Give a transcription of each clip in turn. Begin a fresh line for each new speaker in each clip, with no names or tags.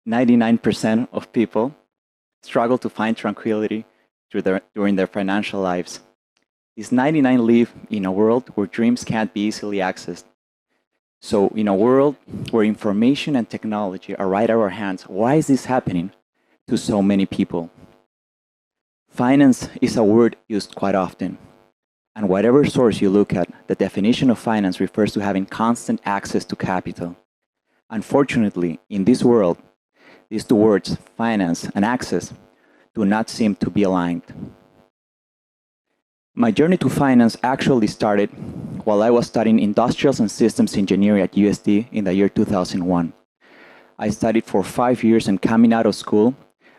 99% of people struggle to find tranquility during their financial lives. These 99 live in a world where dreams can't be easily accessed. So in a world where information and technology are right at our hands, why is this happening to so many people? Finance is a word used quite often. And whatever source you look at, the definition of finance refers to having constant access to capital. Unfortunately, in this world, these two words, finance and access, do not seem to be aligned. My journey to finance actually started while I was studying Industrials and Systems Engineering at USD in the year 2001. I studied for 5 years, and coming out of school,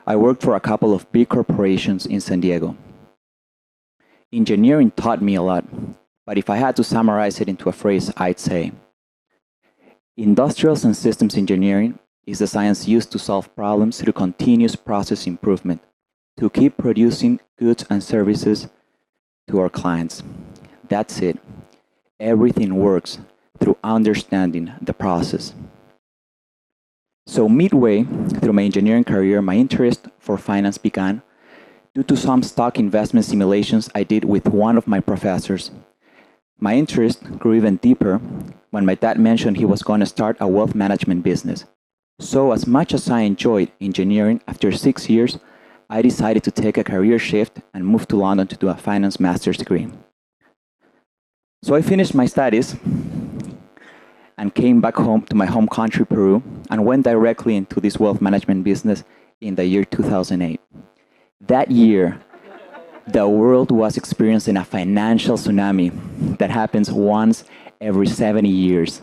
I worked for a couple of big corporations in San Diego. Engineering taught me a lot, but if I had to summarize it into a phrase, I'd say, Industrials and Systems Engineering is the science used to solve problems through continuous process improvement, to keep producing goods and services to our clients. That's it. Everything works through understanding the process. So midway through my engineering career, my interest for finance began due to some stock investment simulations I did with one of my professors. My interest grew even deeper when my dad mentioned he was going to start a wealth management business. So as much as I enjoyed engineering, after 6 years, I decided to take a career shift and move to London to do a finance master's degree. So I finished my studies and came back home to my home country, Peru, and went directly into this wealth management business in the year 2008. That year, the world was experiencing a financial tsunami that happens once every 70 years.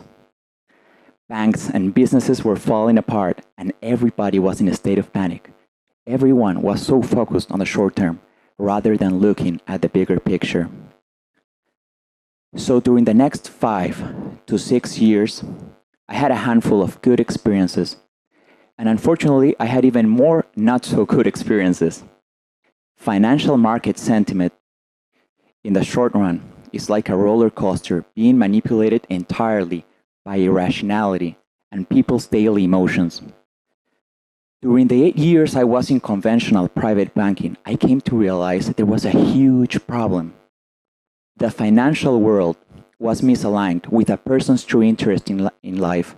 Banks and businesses were falling apart, and everybody was in a state of panic. Everyone was so focused on the short term rather than looking at the bigger picture. So during the next 5 to 6 years, I had a handful of good experiences. And unfortunately, I had even more not so good experiences. Financial market sentiment in the short run is like a roller coaster being manipulated entirely by irrationality and people's daily emotions. During the 8 years I was in conventional private banking, I came to realize that there was a huge problem. The financial world was misaligned with a person's true interest in life,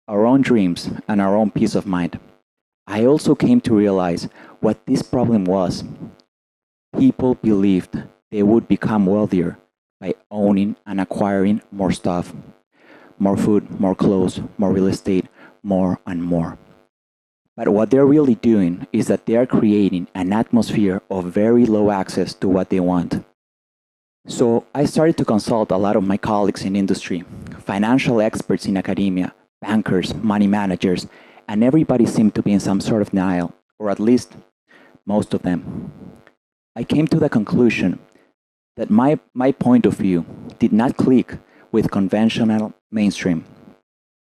our own dreams, and our own peace of mind. I also came to realize what this problem was. People believed they would become wealthier by owning and acquiring more stuff. More food, more clothes, more real estate, more and more. But what they're really doing is that they are creating an atmosphere of very low access to what they want. So I started to consult a lot of my colleagues in industry, financial experts in academia, bankers, money managers, and everybody seemed to be in some sort of denial, or at least most of them. I came to the conclusion that my point of view did not click with conventional mainstream.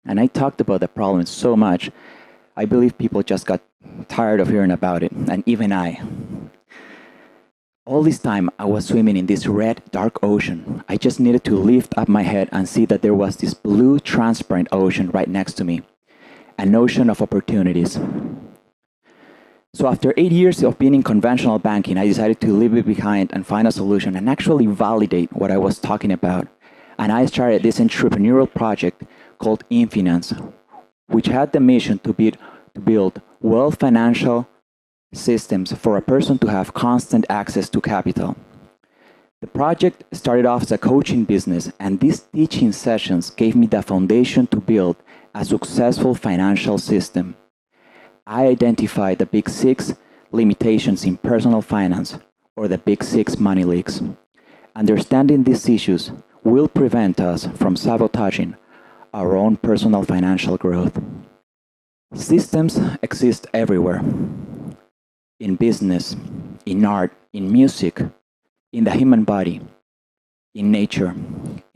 And I talked about the problem so much, I believe people just got tired of hearing about it, and even I. All this time, I was swimming in this red, dark ocean. I just needed to lift up my head and see that there was this blue, transparent ocean right next to me. An ocean of opportunities. So after 8 years of being in conventional banking, I decided to leave it behind and find a solution and actually validate what I was talking about. And I started this entrepreneurial project called Infananz, which had the mission to build wealth financial systems for a person to have constant access to capital. The project started off as a coaching business, and these teaching sessions gave me the foundation to build a successful financial system. I identified the big 6 limitations in personal finance, or the big 6 money leaks. Understanding these issues will prevent us from sabotaging our own personal financial growth. Systems exist everywhere. In business, in art, in music, in the human body, in nature.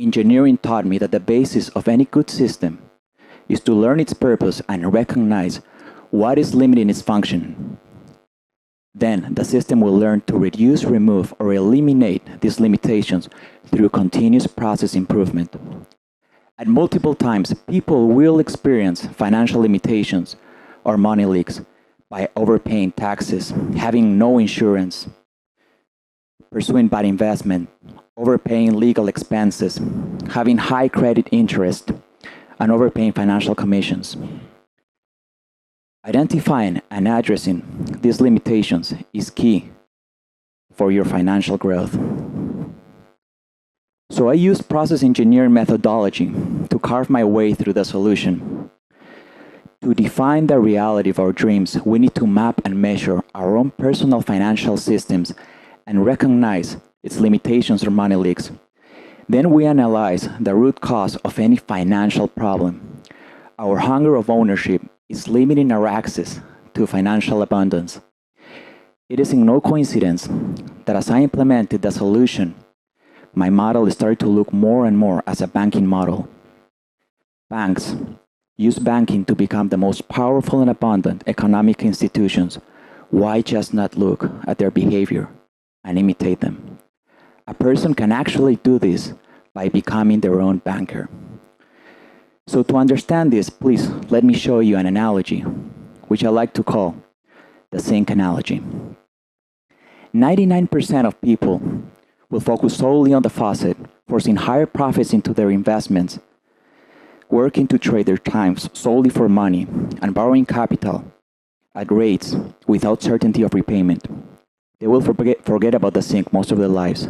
Engineering taught me that the basis of any good system is to learn its purpose and recognize what is limiting its function. Then the system will learn to reduce, remove, or eliminate these limitations through continuous process improvement. At multiple times, people will experience financial limitations our money leaks by overpaying taxes, having no insurance, pursuing bad investment, overpaying legal expenses, having high credit interest, and overpaying financial commissions. Identifying and addressing these limitations is key for your financial growth. So I use process engineering methodology to carve my way through the solution. To define the reality of our dreams, we need to map and measure our own personal financial systems and recognize its limitations or money leaks. Then we analyze the root cause of any financial problem. Our hunger of ownership is limiting our access to financial abundance. It is no coincidence that as I implemented the solution, my model started to look more and more as a banking model. Banks use banking to become the most powerful and abundant economic institutions. Why just not look at their behavior and imitate them? A person can actually do this by becoming their own banker. So to understand this, please let me show you an analogy, which I like to call the sink analogy. 99% of people will focus solely on the faucet, forcing higher profits into their investments, working to trade their time solely for money, and borrowing capital at rates without certainty of repayment. They will forget about the sink most of their lives.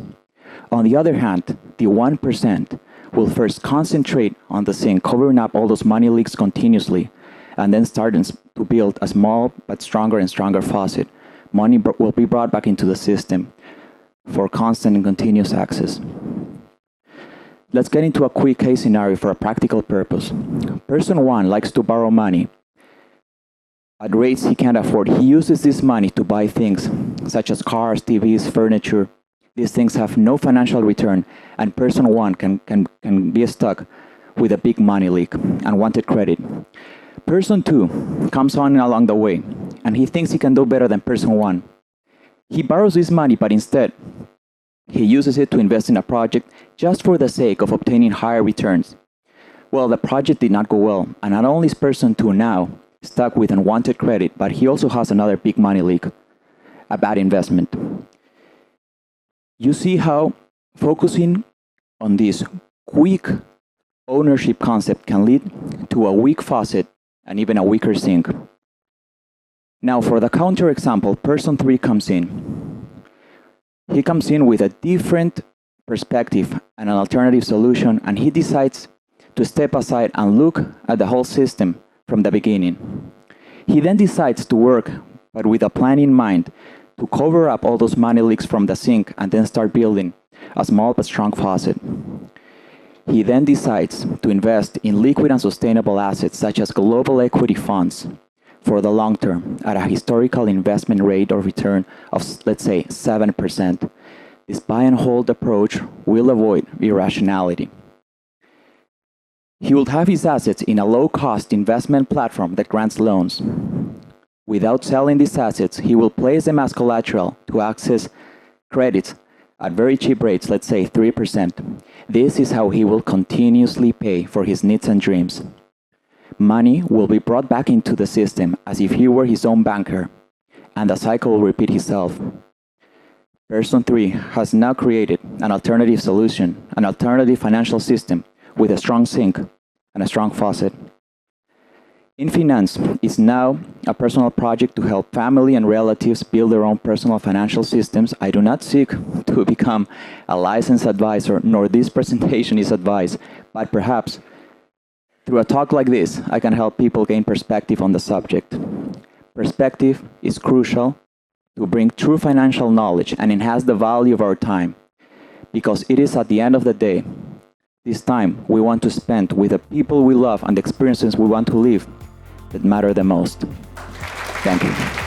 On the other hand, the 1% will first concentrate on the sink, covering up all those money leaks continuously, and then start to build a small but stronger and stronger faucet. Money will be brought back into the system for constant and continuous access. Let's get into a quick case scenario for a practical purpose. Person 1 likes to borrow money at rates he can't afford. He uses this money to buy things such as cars, TVs, furniture. These things have no financial return, and person 1 can be stuck with a big money leak, unwanted credit. Person 2 comes on along the way, and he thinks he can do better than person 1. He borrows this money, but instead, he uses it to invest in a project just for the sake of obtaining higher returns. Well, the project did not go well, and not only is person 2 now stuck with unwanted credit, but he also has another big money leak, a bad investment. You see how focusing on this quick ownership concept can lead to a weak faucet and even a weaker sink. Now, for the counter example, person 3 comes in. He comes in with a different perspective and an alternative solution, and he decides to step aside and look at the whole system from the beginning. He then decides to work, but with a plan in mind, to cover up all those money leaks from the sink and then start building a small but strong faucet. He then decides to invest in liquid and sustainable assets such as global equity funds for the long term at a historical investment rate or return of, let's say, 7%. This buy and hold approach will avoid irrationality. He will have his assets in a low-cost investment platform that grants loans. Without selling these assets, he will place them as collateral to access credits at very cheap rates, let's say 3%. This is how he will continuously pay for his needs and dreams. Money will be brought back into the system as if he were his own banker, and the cycle will repeat itself. Person 3 has now created an alternative solution, an alternative financial system with a strong sink and a strong faucet. Infananz is now a personal project to help family and relatives build their own personal financial systems. I do not seek to become a licensed advisor, nor this presentation is advice, but perhaps through a talk like this, I can help people gain perspective on the subject. Perspective is crucial to bring true financial knowledge and enhance the value of our time, because it is at the end of the day, this time we want to spend with the people we love and the experiences we want to live that matter the most. Thank you.